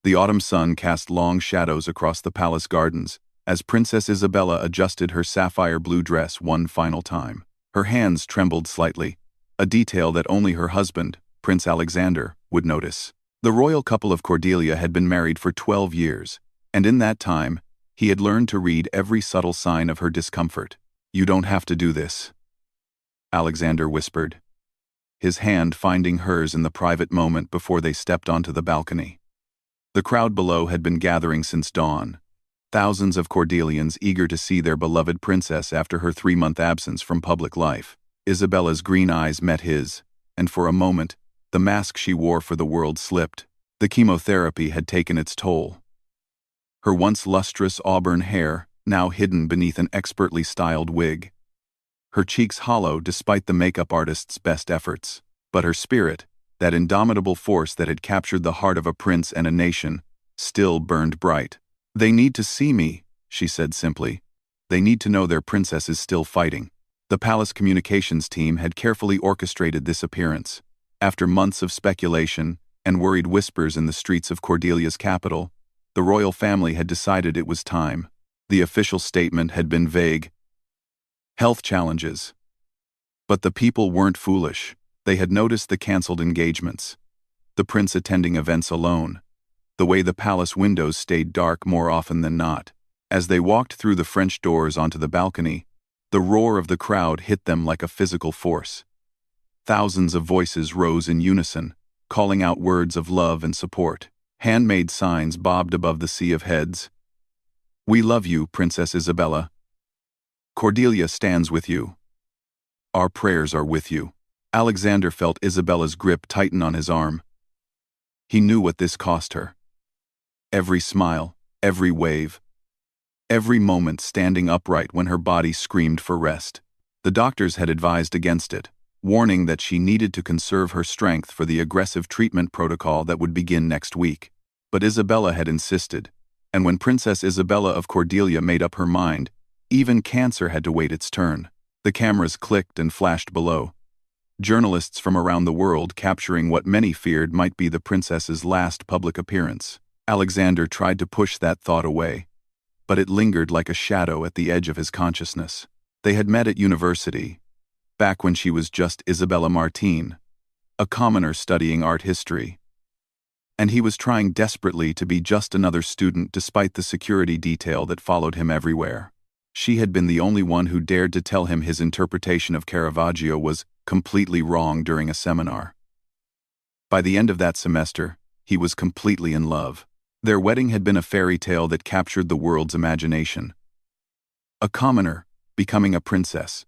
The autumn sun cast long shadows across the palace gardens as Princess Isabella adjusted her sapphire blue dress one final time. Her hands trembled slightly, a detail that only her husband, Prince Alexander, would notice. The royal couple of Cordelia had been married for 12 years, and in that time, he had learned to read every subtle sign of her discomfort. "You don't have to do this," Alexander whispered, his hand finding hers in the private moment before they stepped onto the balcony. The crowd below had been gathering since dawn, thousands of Cordelians eager to see their beloved princess after her 3-month absence from public life. Isabella's green eyes met his, and for a moment, the mask she wore for the world slipped. The chemotherapy had taken its toll. Her once lustrous auburn hair, now hidden beneath an expertly styled wig. Her cheeks hollow despite the makeup artist's best efforts. But her spirit, that indomitable force that had captured the heart of a prince and a nation, still burned bright. "They need to see me," she said simply. "They need to know their princess is still fighting." The palace communications team had carefully orchestrated this appearance. After months of speculation and worried whispers in the streets of Cordelia's capital, the royal family had decided it was time. The official statement had been vague. Health challenges. But the people weren't foolish. They had noticed the cancelled engagements, the prince attending events alone, the way the palace windows stayed dark more often than not. As they walked through the French doors onto the balcony, the roar of the crowd hit them like a physical force. Thousands of voices rose in unison, calling out words of love and support. Handmade signs bobbed above the sea of heads. "We love you, Princess Isabella. Cordelia stands with you. Our prayers are with you." Alexander felt Isabella's grip tighten on his arm. He knew what this cost her. Every smile, every wave, every moment standing upright when her body screamed for rest. The doctors had advised against it, warning that she needed to conserve her strength for the aggressive treatment protocol that would begin next week. But Isabella had insisted, and when Princess Isabella of Cordelia made up her mind, even cancer had to wait its turn. The cameras clicked and flashed below. Journalists from around the world capturing what many feared might be the princess's last public appearance. Alexander tried to push that thought away, but it lingered like a shadow at the edge of his consciousness. They had met at university, back when she was just Isabella Martine, a commoner studying art history. And he was trying desperately to be just another student despite the security detail that followed him everywhere. She had been the only one who dared to tell him his interpretation of Caravaggio was completely wrong during a seminar. By the end of that semester, he was completely in love. Their wedding had been a fairy tale that captured the world's imagination. A commoner becoming a princess.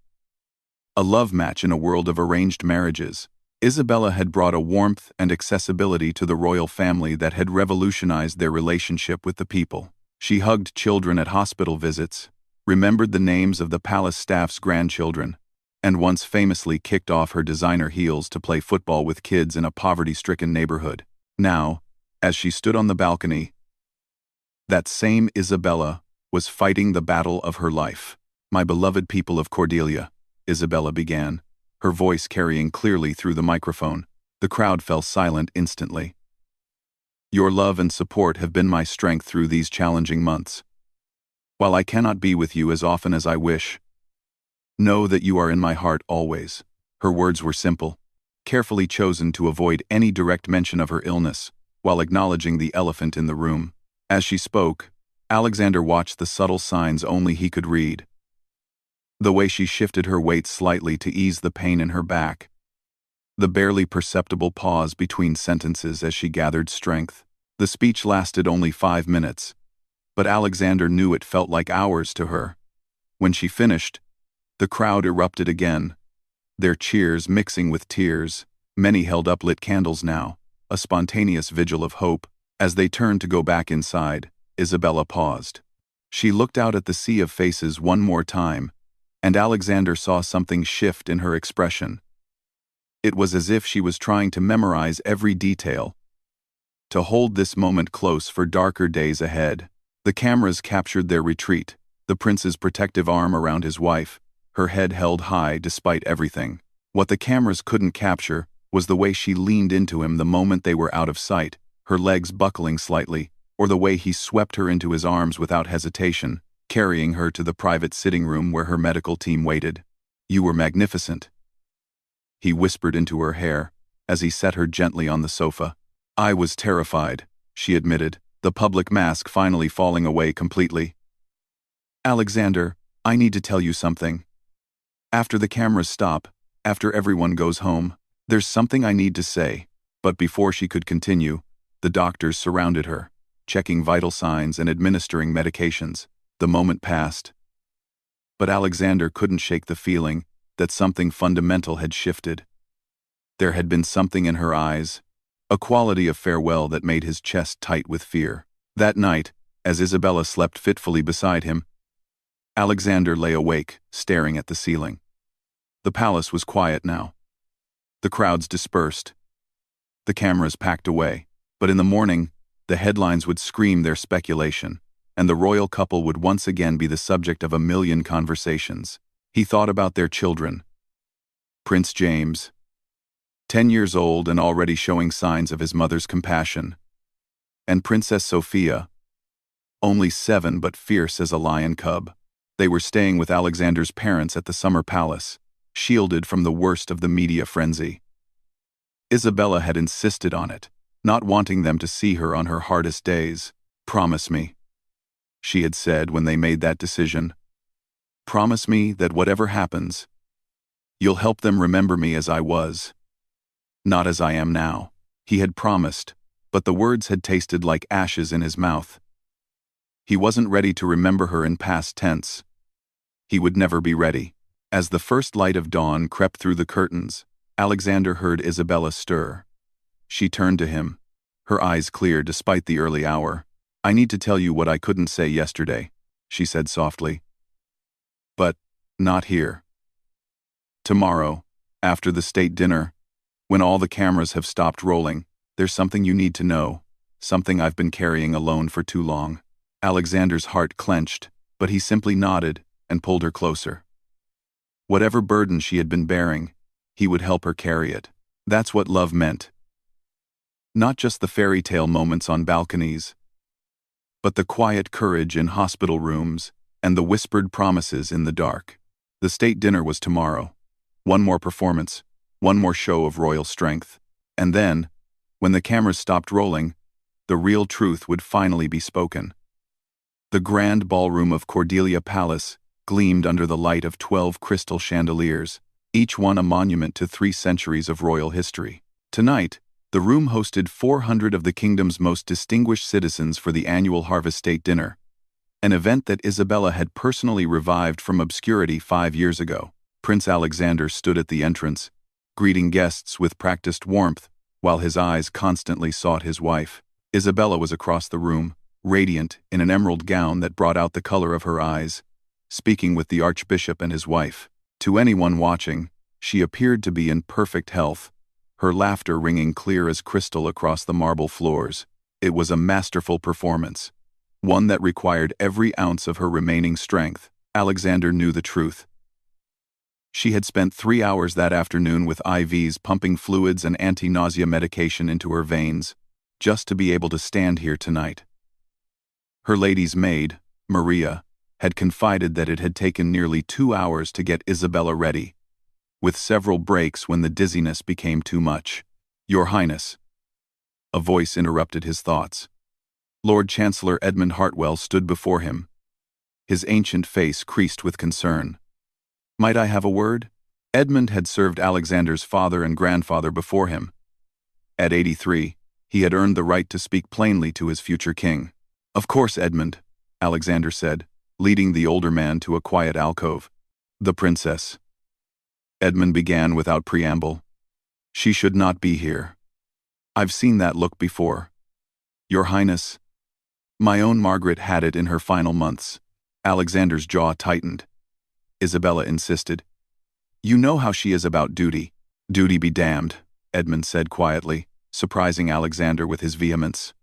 A love match in a world of arranged marriages. Isabella had brought a warmth and accessibility to the royal family that had revolutionized their relationship with the people. She hugged children at hospital visits, remembered the names of the palace staff's grandchildren, and once famously kicked off her designer heels to play football with kids in a poverty-stricken neighborhood. Now, as she stood on the balcony, that same Isabella was fighting the battle of her life. "My beloved people of Cordelia," Isabella began, her voice carrying clearly through the microphone. The crowd fell silent instantly. "Your love and support have been my strength through these challenging months. While I cannot be with you as often as I wish, know that you are in my heart always." Her words were simple, carefully chosen to avoid any direct mention of her illness, while acknowledging the elephant in the room. As she spoke, Alexander watched the subtle signs only he could read. The way she shifted her weight slightly to ease the pain in her back. The barely perceptible pause between sentences as she gathered strength. The speech lasted only 5 minutes, but Alexander knew it felt like hours to her. When she finished, the crowd erupted again, their cheers mixing with tears. Many held up lit candles now, a spontaneous vigil of hope. As they turned to go back inside, Isabella paused. She looked out at the sea of faces one more time, and Alexander saw something shift in her expression. It was as if she was trying to memorize every detail, to hold this moment close for darker days ahead. The cameras captured their retreat, the prince's protective arm around his wife, her head held high despite everything. What the cameras couldn't capture was the way she leaned into him the moment they were out of sight, her legs buckling slightly, or the way he swept her into his arms without hesitation, carrying her to the private sitting room where her medical team waited. "You were magnificent," he whispered into her hair as he set her gently on the sofa. "I was terrified," she admitted, the public mask finally falling away completely. "Alexander, I need to tell you something. After the cameras stop, after everyone goes home, there's something I need to say." But before she could continue, the doctors surrounded her, checking vital signs and administering medications. The moment passed. But Alexander couldn't shake the feeling that something fundamental had shifted. There had been something in her eyes, a quality of farewell that made his chest tight with fear. That night, as Isabella slept fitfully beside him, Alexander lay awake, staring at the ceiling. The palace was quiet now. The crowds dispersed. The cameras packed away. But in the morning, the headlines would scream their speculation, and the royal couple would once again be the subject of a million conversations. He thought about their children. Prince James, 10 years old and already showing signs of his mother's compassion, and Princess Sophia, only 7 but fierce as a lion cub. They were staying with Alexander's parents at the summer palace, shielded from the worst of the media frenzy. Isabella had insisted on it, not wanting them to see her on her hardest days. "Promise me," she had said when they made that decision. "Promise me that whatever happens, you'll help them remember me as I was, not as I am now." He had promised, but the words had tasted like ashes in his mouth. He wasn't ready to remember her in past tense. He would never be ready. As the first light of dawn crept through the curtains, Alexander heard Isabella stir. She turned to him, her eyes clear despite the early hour. "I need to tell you what I couldn't say yesterday," she said softly. "But not here. Tomorrow, after the state dinner, when all the cameras have stopped rolling, there's something you need to know, something I've been carrying alone for too long." Alexander's heart clenched, but he simply nodded and pulled her closer. Whatever burden she had been bearing, he would help her carry it. That's what love meant. Not just the fairy tale moments on balconies, but the quiet courage in hospital rooms and the whispered promises in the dark. The state dinner was tomorrow. One more performance, one more show of royal strength. And then, when the cameras stopped rolling, the real truth would finally be spoken. The grand ballroom of Cordelia Palace gleamed under the light of 12 crystal chandeliers, each one a monument to 3 centuries of royal history. Tonight, the room hosted 400 of the kingdom's most distinguished citizens for the annual Harvest State Dinner, an event that Isabella had personally revived from obscurity 5 years ago. Prince Alexander stood at the entrance, greeting guests with practiced warmth, while his eyes constantly sought his wife. Isabella was across the room, radiant in an emerald gown that brought out the color of her eyes, speaking with the Archbishop and his wife. To anyone watching, she appeared to be in perfect health, her laughter ringing clear as crystal across the marble floors. It was a masterful performance, one that required every ounce of her remaining strength. Alexander knew the truth. She had spent 3 hours that afternoon with IVs pumping fluids and anti-nausea medication into her veins, just to be able to stand here tonight. Her lady's maid, Maria, had confided that it had taken nearly 2 hours to get Isabella ready, with several breaks when the dizziness became too much. "Your Highness," a voice interrupted his thoughts. Lord Chancellor Edmund Hartwell stood before him, his ancient face creased with concern. "Might I have a word?" Edmund had served Alexander's father and grandfather before him. At 83, he had earned the right to speak plainly to his future king. "Of course, Edmund," Alexander said, leading the older man to a quiet alcove. "The princess," Edmund began without preamble. "She should not be here. I've seen that look before. Your Highness, my own Margaret had it in her final months." Alexander's jaw tightened. Isabella insisted. "You know how she is about duty." "Duty be damned," Edmund said quietly, surprising Alexander with his vehemence.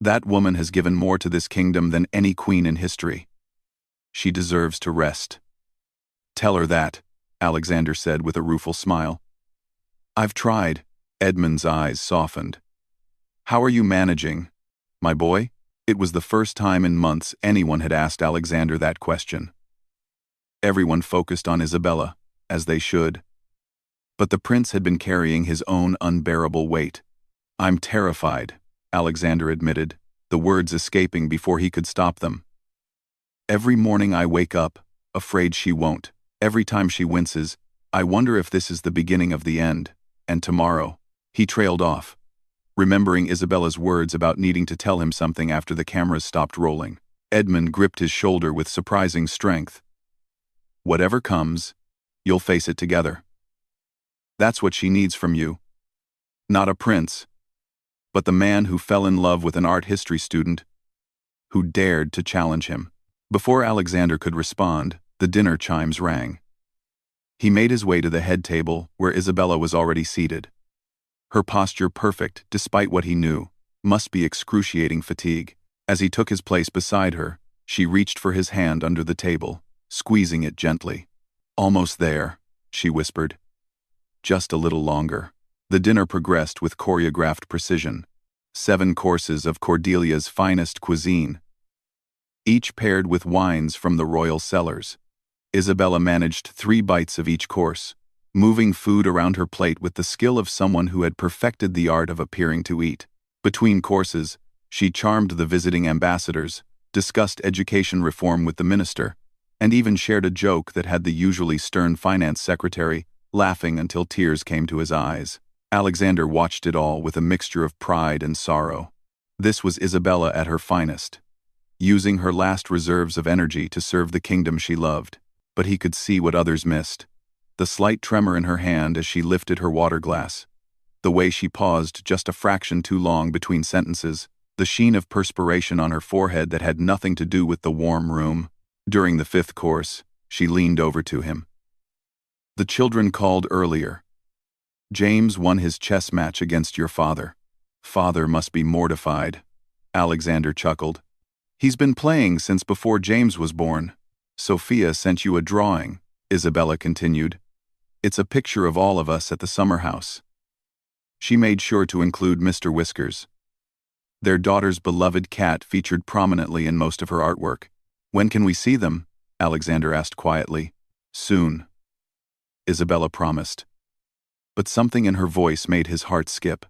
"That woman has given more to this kingdom than any queen in history. She deserves to rest." "Tell her that," Alexander said with a rueful smile. "I've tried." Edmund's eyes softened. How are you managing, my boy? It was the first time in months anyone had asked Alexander that question. Everyone focused on Isabella, as they should. But the prince had been carrying his own unbearable weight. "I'm terrified," Alexander admitted, the words escaping before he could stop them. "Every morning I wake up, afraid she won't. Every time she winces, I wonder if this is the beginning of the end. And tomorrow." He trailed off, remembering Isabella's words about needing to tell him something after the cameras stopped rolling. Edmund gripped his shoulder with surprising strength. "Whatever comes, you'll face it together. That's what she needs from you. Not a prince, but the man who fell in love with an art history student, who dared to challenge him." Before Alexander could respond, the dinner chimes rang. He made his way to the head table, where Isabella was already seated. Her posture perfect, despite what he knew must be excruciating fatigue. As he took his place beside her, she reached for his hand under the table, squeezing it gently. "Almost there," she whispered. "Just a little longer." The dinner progressed with choreographed precision. 7 courses of Cordelia's finest cuisine, each paired with wines from the royal cellars. Isabella managed 3 bites of each course, moving food around her plate with the skill of someone who had perfected the art of appearing to eat. Between courses, she charmed the visiting ambassadors, discussed education reform with the minister, and even shared a joke that had the usually stern finance secretary laughing until tears came to his eyes. Alexander watched it all with a mixture of pride and sorrow. This was Isabella at her finest, using her last reserves of energy to serve the kingdom she loved. But he could see what others missed. The slight tremor in her hand as she lifted her water glass, the way she paused just a fraction too long between sentences, the sheen of perspiration on her forehead that had nothing to do with the warm room. During the 5th course, she leaned over to him. "The children called earlier. James won his chess match against your father. Father must be mortified." Alexander chuckled. "He's been playing since before James was born." "Sophia sent you a drawing," Isabella continued. "It's a picture of all of us at the summer house." She made sure to include Mr. Whiskers. Their daughter's beloved cat featured prominently in most of her artwork. "When can we see them?" Alexander asked quietly. "Soon," Isabella promised. But something in her voice made his heart skip.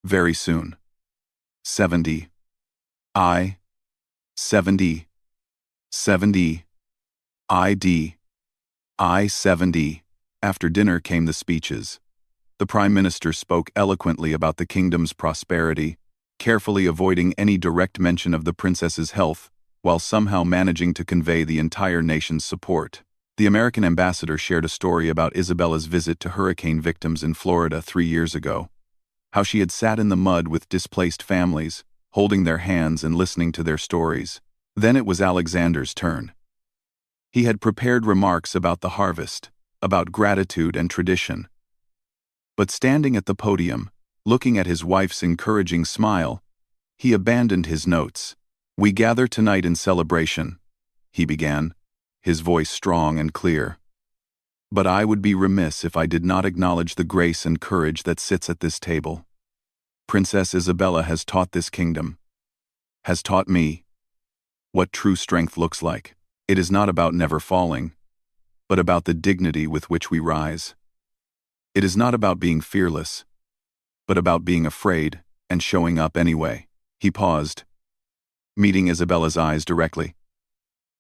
"Very soon. 70. 70. 70. I 70. After dinner came the speeches. The Prime Minister spoke eloquently about the kingdom's prosperity, carefully avoiding any direct mention of the princess's health, while somehow managing to convey the entire nation's support. The American ambassador shared a story about Isabella's visit to hurricane victims in Florida 3 years ago, how she had sat in the mud with displaced families, holding their hands and listening to their stories. Then it was Alexander's turn. He had prepared remarks about the harvest, about gratitude and tradition. But standing at the podium, looking at his wife's encouraging smile, he abandoned his notes. "We gather tonight in celebration," he began, his voice strong and clear. "But I would be remiss if I did not acknowledge the grace and courage that sits at this table. Princess Isabella has taught this kingdom, has taught me, what true strength looks like. It is not about never falling, but about the dignity with which we rise. It is not about being fearless, but about being afraid and showing up anyway." He paused, meeting Isabella's eyes directly.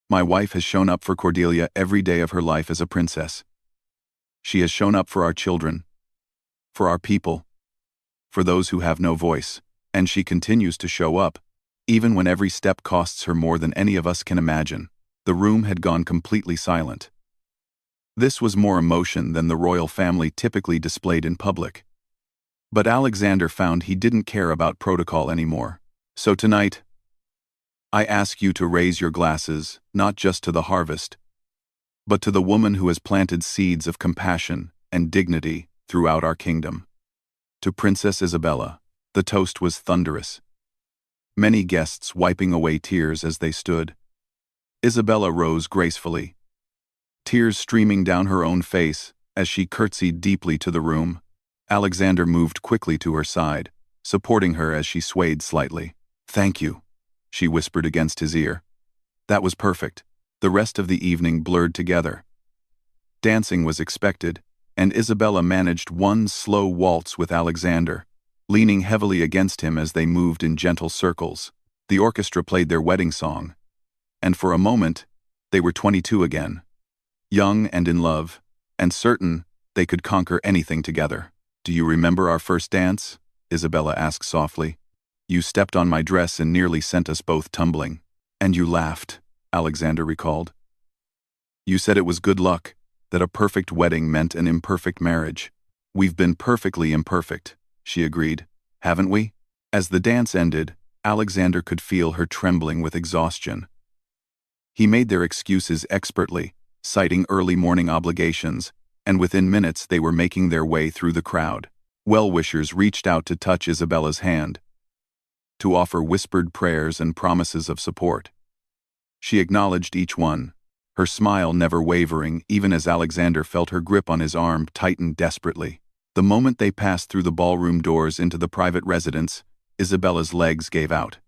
"My wife has shown up for Cordelia every day of her life as a princess. She has shown up for our children, for our people, for those who have no voice, and she continues to show up, even when every step costs her more than any of us can imagine." The room had gone completely silent. This was more emotion than the royal family typically displayed in public. But Alexander found he didn't care about protocol anymore. "So tonight, I ask you to raise your glasses, not just to the harvest, but to the woman who has planted seeds of compassion and dignity throughout our kingdom. To Princess Isabella." The toast was thunderous, many guests wiping away tears as they stood. Isabella rose gracefully, tears streaming down her own face as she curtsied deeply to the room. Alexander moved quickly to her side, supporting her as she swayed slightly. "Thank you," she whispered against his ear. That was perfect. The rest of the evening blurred together. Dancing was expected, and Isabella managed one slow waltz with Alexander, leaning heavily against him as they moved in gentle circles. The orchestra played their wedding song, and for a moment, they were 22 again, young and in love, and certain they could conquer anything together. "Do you remember our first dance?" Isabella asked softly. "You stepped on my dress and nearly sent us both tumbling. And you laughed," Alexander recalled. "You said it was good luck, that a perfect wedding meant an imperfect marriage." "We've been perfectly imperfect," she agreed. "Haven't we?" As the dance ended, Alexander could feel her trembling with exhaustion. He made their excuses expertly, citing early morning obligations, and within minutes they were making their way through the crowd. Well-wishers reached out to touch Isabella's hand, to offer whispered prayers and promises of support. She acknowledged each one, her smile never wavering even as Alexander felt her grip on his arm tighten desperately. The moment they passed through the ballroom doors into the private residence, Isabella's legs gave out.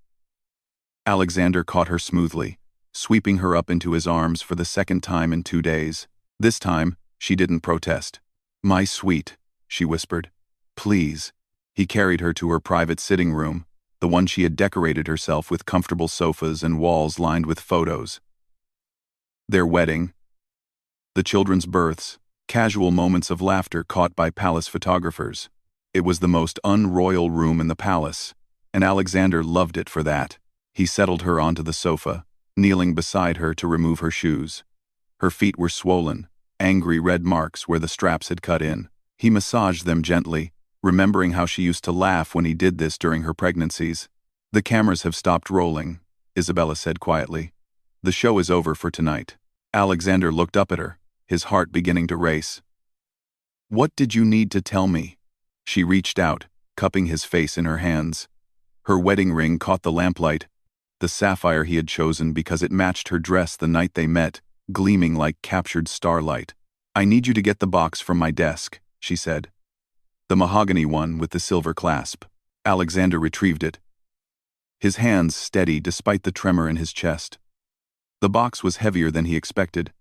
Alexander caught her smoothly, sweeping her up into his arms for the second time in 2 days. This time, she didn't protest. "My sweet," she whispered. "Please." He carried her to her private sitting room, the one she had decorated herself with comfortable sofas and walls lined with photos. Their wedding, the children's births, casual moments of laughter caught by palace photographers. It was the most unroyal room in the palace, and Alexander loved it for that. He settled her onto the sofa, kneeling beside her to remove her shoes. Her feet were swollen, angry red marks where the straps had cut in. He massaged them gently, remembering how she used to laugh when he did this during her pregnancies. "The cameras have stopped rolling," Isabella said quietly. "The show is over for tonight." Alexander looked up at her, his heart beginning to race. "What did you need to tell me?" She reached out, cupping his face in her hands. Her wedding ring caught the lamplight, the sapphire he had chosen because it matched her dress the night they met, gleaming like captured starlight. "I need you to get the box from my desk," she said. "The mahogany one with the silver clasp." Alexander retrieved it, his hands steady despite the tremor in his chest. The box was heavier than he expected,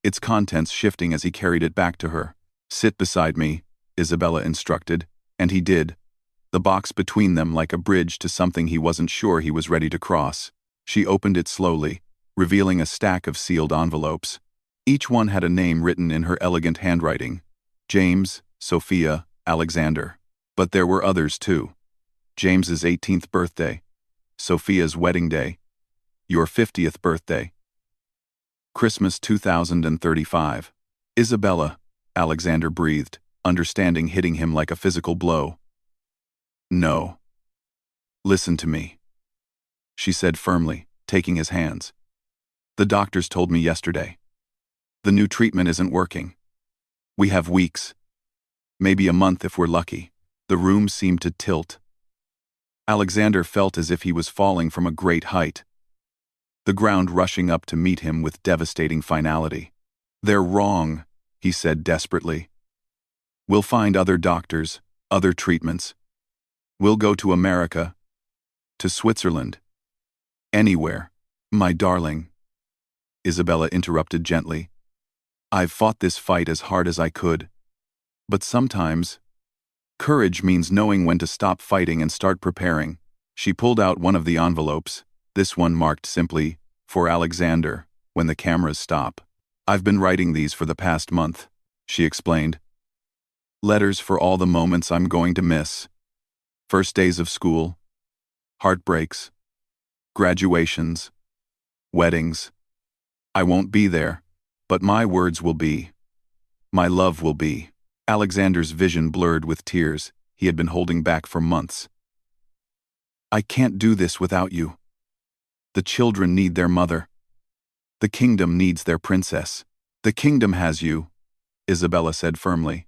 its contents shifting as he carried it back to her. "Sit beside me," Isabella instructed, and he did, the box between them like a bridge to something he wasn't sure he was ready to cross. She opened it slowly, revealing a stack of sealed envelopes. Each one had a name written in her elegant handwriting: James, Sophia, Alexander. But there were others too. James's 18th birthday, Sophia's wedding day, your 50th birthday, Christmas 2035. "Isabella," Alexander breathed, understanding hitting him like a physical blow. "No. Listen to me," she said firmly, taking his hands. "The doctors told me yesterday. The new treatment isn't working. We have weeks, maybe a month if we're lucky." The room seemed to tilt. Alexander felt as if he was falling from a great height, the ground rushing up to meet him with devastating finality. "They're wrong," he said desperately. "We'll find other doctors, other treatments. We'll go to America, to Switzerland, anywhere." "My darling," Isabella interrupted gently. "I've fought this fight as hard as I could. But sometimes, courage means knowing when to stop fighting and start preparing." She pulled out one of the envelopes, this one marked simply, "For Alexander," when the cameras stop. "I've been writing these for the past month," she explained. "Letters for all the moments I'm going to miss. First days of school, heartbreaks, graduations, weddings. I won't be there, but my words will be. My love will be." Alexander's vision blurred with tears he had been holding back for months. "I can't do this without you. The children need their mother. The kingdom needs their princess. The kingdom has you," Isabella said firmly,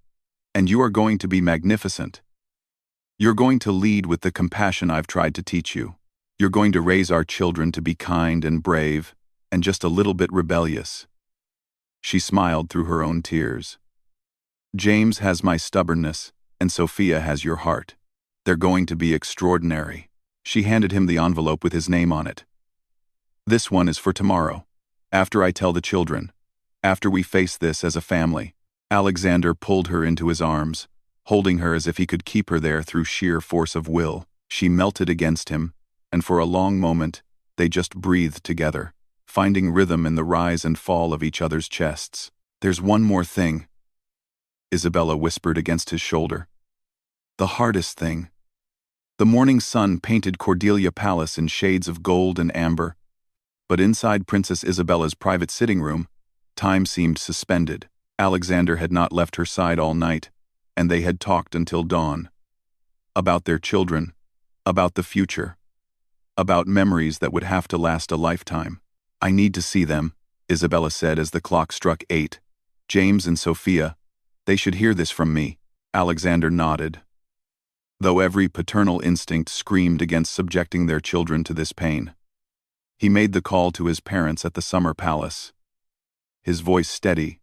"and you are going to be magnificent. You're going to lead with the compassion I've tried to teach you. You're going to raise our children to be kind and brave, and just a little bit rebellious." She smiled through her own tears. "James has my stubbornness, and Sophia has your heart. They're going to be extraordinary. She handed him the envelope with his name on it. This one is for tomorrow. After I tell the children. After we face this as a family. Alexander pulled her into his arms, holding her as if he could keep her there through sheer force of will. She melted against him, and for a long moment, they just breathed together, finding rhythm in the rise and fall of each other's chests. There's one more thing, Isabella whispered against his shoulder. The hardest thing. The morning sun painted Cordelia Palace in shades of gold and amber, but inside Princess Isabella's private sitting room, time seemed suspended. Alexander had not left her side all night, and they had talked until dawn. About their children, about the future, about memories that would have to last a lifetime. I need to see them, Isabella said as the clock struck 8. James and Sophia, they should hear this from me. Alexander nodded, though every paternal instinct screamed against subjecting their children to this pain. He made the call to his parents at the summer palace, his voice steady,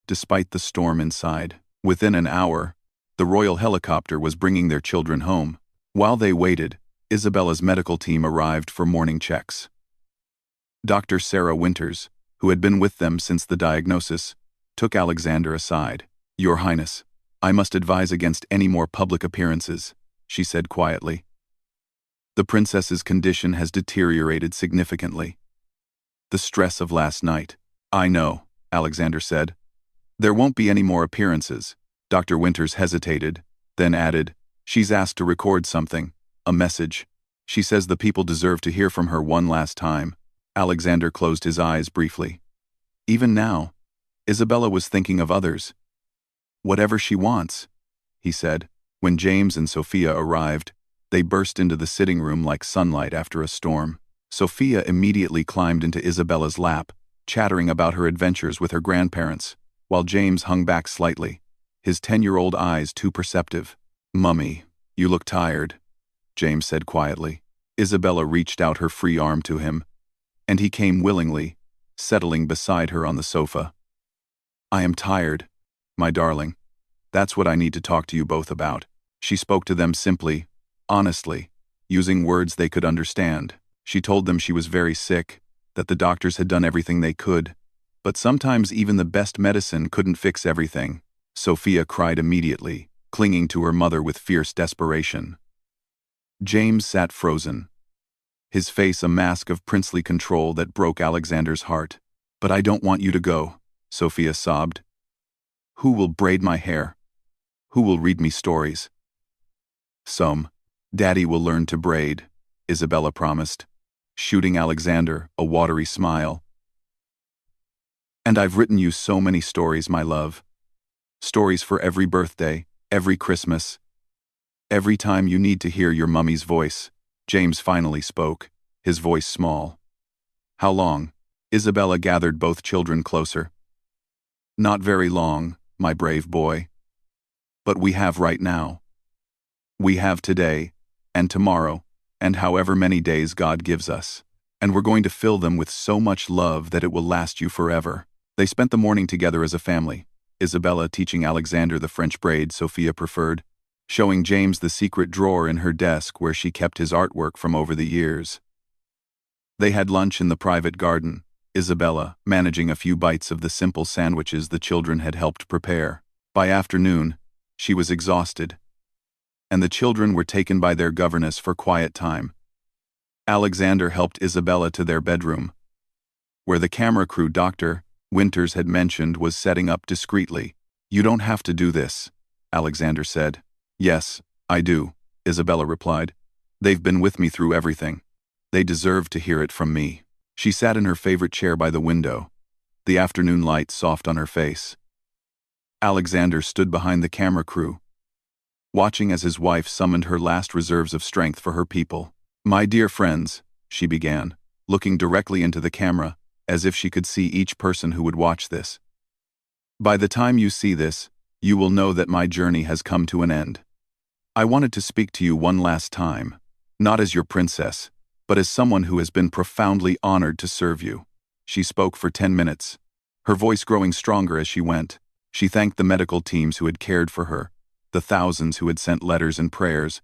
despite the storm inside. Within an hour, the royal helicopter was bringing their children home. While they waited, Isabella's medical team arrived for morning checks. Dr. Sarah Winters, who had been with them since the diagnosis, took Alexander aside. Your Highness, I must advise against any more public appearances, she said quietly. The princess's condition has deteriorated significantly. The stress of last night. I know, Alexander said. There won't be any more appearances. Dr. Winters hesitated, then added, she's asked to record something, a message. She says the people deserve to hear from her one last time. Alexander closed his eyes briefly. Even now, Isabella was thinking of others. Whatever she wants, he said. When James and Sophia arrived, they burst into the sitting room like sunlight after a storm. Sophia immediately climbed into Isabella's lap, chattering about her adventures with her grandparents, while James hung back slightly, his 10-year-old eyes too perceptive. Mummy, you look tired, James said quietly. Isabella reached out her free arm to him, and he came willingly, settling beside her on the sofa. I am tired, my darling. That's what I need to talk to you both about. She spoke to them simply, honestly, using words they could understand. She told them she was very sick, that the doctors had done everything they could, but sometimes even the best medicine couldn't fix everything. Sophia cried immediately, clinging to her mother with fierce desperation. James sat frozen, his face a mask of princely control that broke Alexander's heart. But I don't want you to go, Sophia sobbed. Who will braid my hair? Who will read me stories? Some. Daddy will learn to braid, Isabella promised, shooting Alexander a watery smile. And I've written you so many stories, my love. Stories for every birthday, every Christmas. Every time you need to hear your mummy's voice. James finally spoke, his voice small. How long? Isabella gathered both children closer. Not very long, my brave boy. But we have right now. We have today, and tomorrow, and however many days God gives us. And we're going to fill them with so much love that it will last you forever. They spent the morning together as a family, Isabella teaching Alexander the French braid Sophia preferred, showing James the secret drawer in her desk where she kept his artwork from over the years. They had lunch in the private garden, Isabella managing a few bites of the simple sandwiches the children had helped prepare. By afternoon, she was exhausted, and the children were taken by their governess for quiet time. Alexander helped Isabella to their bedroom, where the camera crew Dr. Winters had mentioned was setting up discreetly. You don't have to do this, Alexander said. Yes, I do, Isabella replied. They've been with me through everything. They deserve to hear it from me. She sat in her favorite chair by the window, the afternoon light soft on her face. Alexander stood behind the camera crew, watching as his wife summoned her last reserves of strength for her people. My dear friends, she began, looking directly into the camera, as if she could see each person who would watch this. By the time you see this, you will know that my journey has come to an end. I wanted to speak to you one last time, not as your princess, but as someone who has been profoundly honored to serve you. She spoke for 10 minutes, her voice growing stronger as she went. She thanked the medical teams who had cared for her, the thousands who had sent letters and prayers,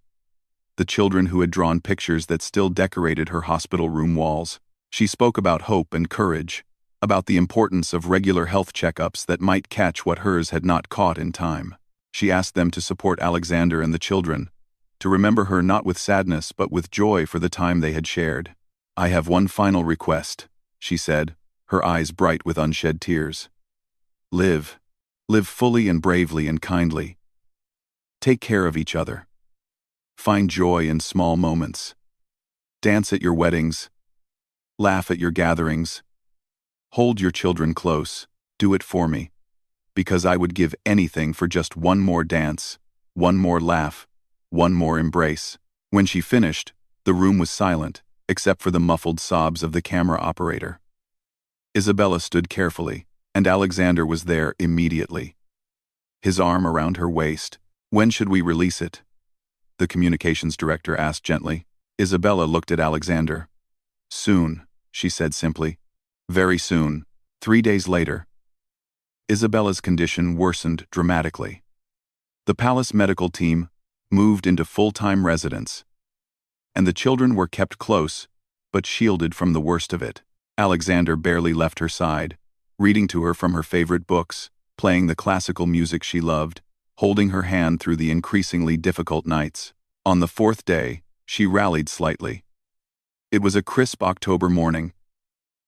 the children who had drawn pictures that still decorated her hospital room walls. She spoke about hope and courage, about the importance of regular health checkups that might catch what hers had not caught in time. She asked them to support Alexander and the children, to remember her not with sadness but with joy for the time they had shared. "I have one final request," she said, her eyes bright with unshed tears. "Live. Live fully and bravely and kindly. Take care of each other. Find joy in small moments. Dance at your weddings. Laugh at your gatherings. Hold your children close. Do it for me. Because I would give anything for just one more dance, one more laugh, one more embrace." When she finished, the room was silent, except for the muffled sobs of the camera operator. Isabella stood carefully, and Alexander was there immediately. His arm around her waist. "When should we release it?" the communications director asked gently. Isabella looked at Alexander. "Soon," she said simply. "Very soon." 3 days later. Isabella's condition worsened dramatically. The palace medical team moved into full-time residence, and the children were kept close, but shielded from the worst of it. Alexander barely left her side, reading to her from her favorite books, playing the classical music she loved, holding her hand through the increasingly difficult nights. On the 4th day, she rallied slightly. It was a crisp October morning,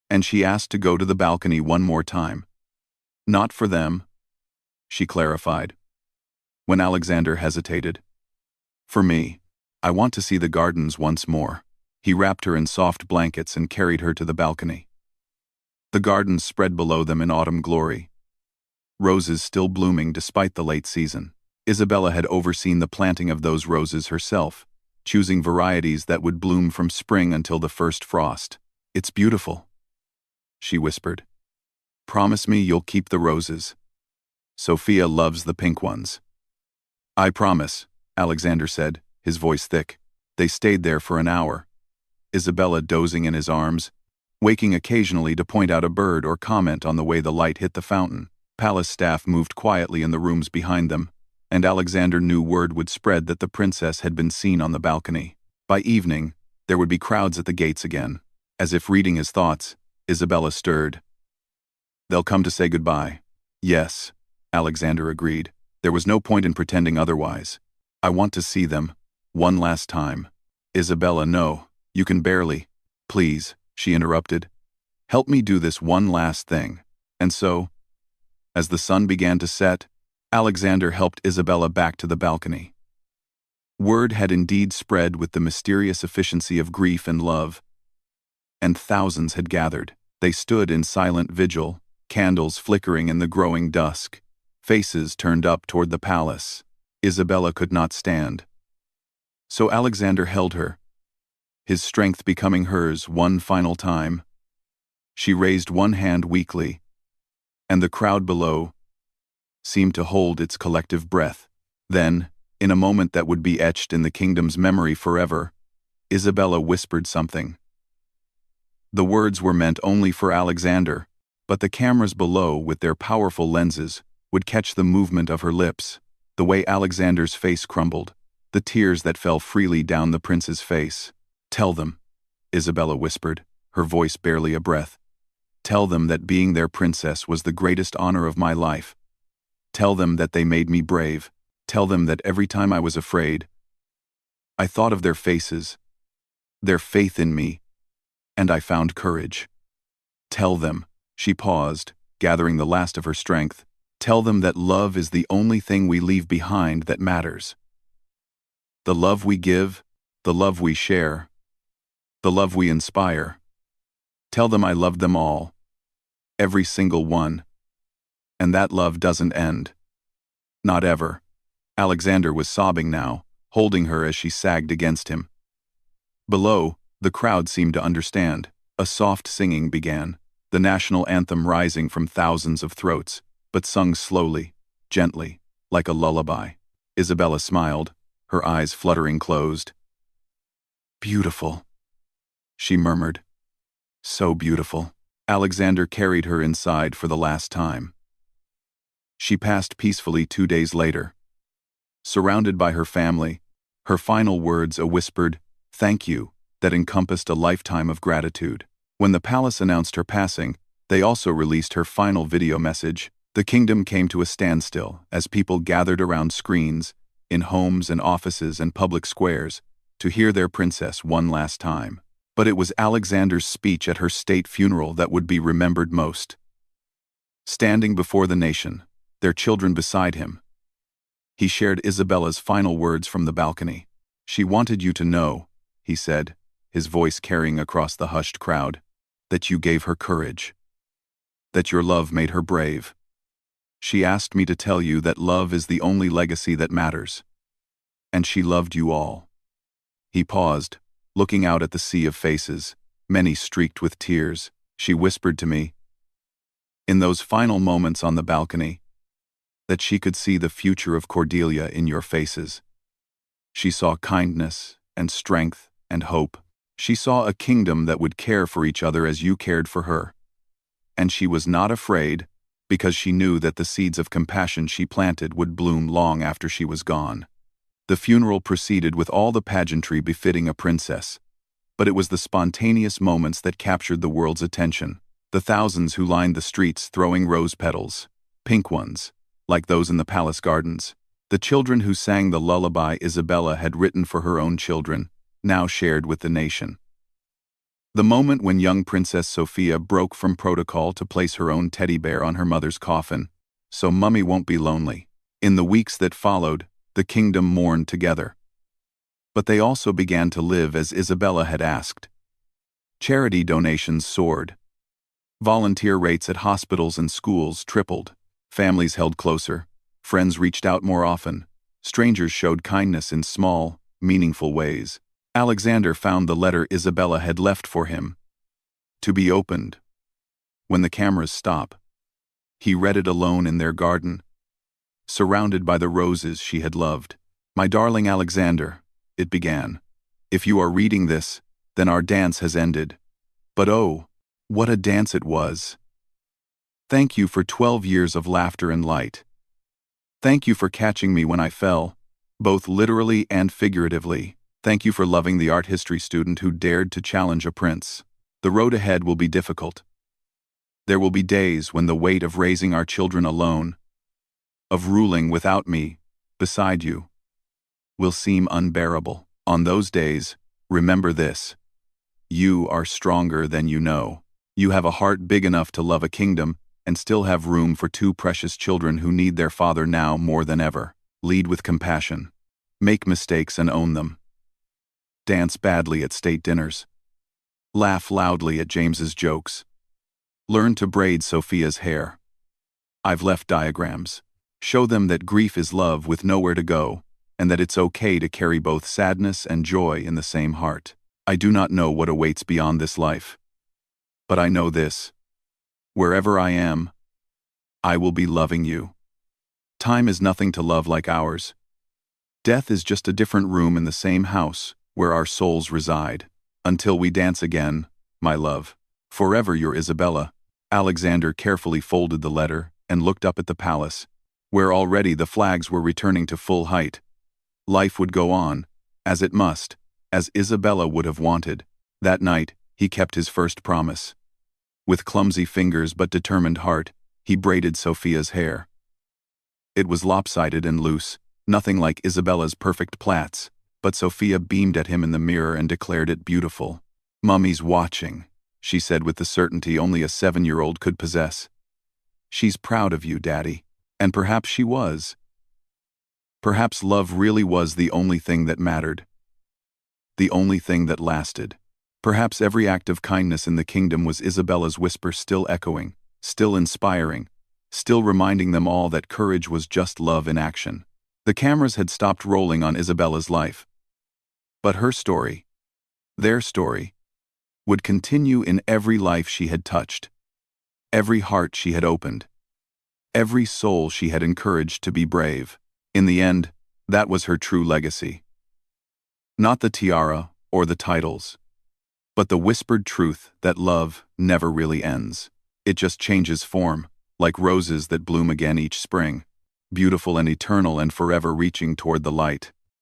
and she asked to go to the balcony one more time. "Not for them," she clarified. When Alexander hesitated, "For me. I want to see the gardens once more." He wrapped her in soft blankets and carried her to the balcony. The gardens spread below them in autumn glory, roses still blooming despite the late season. Isabella had overseen the planting of those roses herself, choosing varieties that would bloom from spring until the first frost. "It's beautiful," she whispered. "Promise me you'll keep the roses. Sophia loves the pink ones." "I promise," Alexander said, his voice thick. They stayed there for an hour, Isabella dozing in his arms, waking occasionally to point out a bird or comment on the way the light hit the fountain. Palace staff moved quietly in the rooms behind them, and Alexander knew word would spread that the princess had been seen on the balcony. By evening, there would be crowds at the gates again. As if reading his thoughts, Isabella stirred. "They'll come to say goodbye." "Yes," Alexander agreed. There was no point in pretending otherwise. "I want to see them, one last time." "Isabella, no, you can barely." "Please," she interrupted. "Help me do this one last thing." And so, as the sun began to set, Alexander helped Isabella back to the balcony. Word had indeed spread with the mysterious efficiency of grief and love, and thousands had gathered. They stood in silent vigil, candles flickering in the growing dusk, faces turned up toward the palace. Isabella could not stand. So Alexander held her, his strength becoming hers one final time. She raised one hand weakly, and the crowd below seemed to hold its collective breath. Then, in a moment that would be etched in the kingdom's memory forever, Isabella whispered something. The words were meant only for Alexander, but the cameras below, with their powerful lenses, would catch the movement of her lips, the way Alexander's face crumbled, the tears that fell freely down the prince's face. "Tell them," Isabella whispered, her voice barely a breath. "Tell them that being their princess was the greatest honor of my life. Tell them that they made me brave. Tell them that every time I was afraid, I thought of their faces, their faith in me, and I found courage. Tell them," she paused, gathering the last of her strength, "tell them that love is the only thing we leave behind that matters. The love we give, the love we share, the love we inspire. Tell them I loved them all, every single one, and that love doesn't end. Not ever." Alexander was sobbing now, holding her as she sagged against him. Below, the crowd seemed to understand. A soft singing began, the national anthem rising from thousands of throats, but sung slowly, gently, like a lullaby. Isabella smiled, her eyes fluttering closed. "Beautiful," she murmured. "So beautiful." Alexander carried her inside for the last time. She passed peacefully 2 days later, surrounded by her family, her final words a whispered, "Thank you," that encompassed a lifetime of gratitude. When the palace announced her passing, they also released her final video message. The kingdom came to a standstill as people gathered around screens, in homes and offices and public squares, to hear their princess one last time. But it was Alexander's speech at her state funeral that would be remembered most. Standing before the nation, their children beside him, he shared Isabella's final words from the balcony. "She wanted you to know," he said, his voice carrying across the hushed crowd, "that you gave her courage, that your love made her brave. She asked me to tell you that love is the only legacy that matters. And she loved you all." He paused, looking out at the sea of faces, many streaked with tears. "She whispered to me, in those final moments on the balcony, that she could see the future of Cordelia in your faces. She saw kindness and strength and hope. She saw a kingdom that would care for each other as you cared for her. And she was not afraid, because she knew that the seeds of compassion she planted would bloom long after she was gone." The funeral proceeded with all the pageantry befitting a princess. But it was the spontaneous moments that captured the world's attention. The thousands who lined the streets throwing rose petals, pink ones, like those in the palace gardens. The children who sang the lullaby Isabella had written for her own children, now shared with the nation. The moment when young Princess Sophia broke from protocol to place her own teddy bear on her mother's coffin, "So Mummy won't be lonely." In the weeks that followed, the kingdom mourned together. But they also began to live as Isabella had asked. Charity donations soared. Volunteer rates at hospitals and schools tripled. Families held closer. Friends reached out more often. Strangers showed kindness in small, meaningful ways. Alexander found the letter Isabella had left for him, to be opened. When the cameras stop, he read it alone in their garden, surrounded by the roses she had loved. "My darling Alexander," it began, "if you are reading this, then our dance has ended. But oh, what a dance it was. Thank you for 12 years of laughter and light. Thank you for catching me when I fell, both literally and figuratively. Thank you for loving the art history student who dared to challenge a prince. The road ahead will be difficult. There will be days when the weight of raising our children alone, of ruling without me, beside you, will seem unbearable. On those days, remember this. You are stronger than you know. You have a heart big enough to love a kingdom and still have room for two precious children who need their father now more than ever. Lead with compassion. Make mistakes and own them. Dance badly at state dinners. Laugh loudly at James's jokes. Learn to braid Sophia's hair. I've left diagrams. Show them that grief is love with nowhere to go, and that it's okay to carry both sadness and joy in the same heart. I do not know what awaits beyond this life. But I know this. Wherever I am, I will be loving you. Time is nothing to love like ours. Death is just a different room in the same house where our souls reside. Until we dance again, my love. Forever your Isabella." Alexander carefully folded the letter and looked up at the palace, where already the flags were returning to full height. Life would go on, as it must, as Isabella would have wanted. That night, he kept his first promise. With clumsy fingers but determined heart, he braided Sophia's hair. It was lopsided and loose, nothing like Isabella's perfect plaits, but Sophia beamed at him in the mirror and declared it beautiful. "Mummy's watching," she said with the certainty only a 7-year-old could possess. "She's proud of you, Daddy." And perhaps she was. Perhaps love really was the only thing that mattered. The only thing that lasted. Perhaps every act of kindness in the kingdom was Isabella's whisper still echoing, still inspiring, still reminding them all that courage was just love in action. The cameras had stopped rolling on Isabella's life. But her story, their story, would continue in every life she had touched, every heart she had opened, every soul she had encouraged to be brave. In the end, that was her true legacy. Not the tiara or the titles, but the whispered truth that love never really ends. It just changes form, like roses that bloom again each spring. beautiful and eternal and forever reaching toward the light.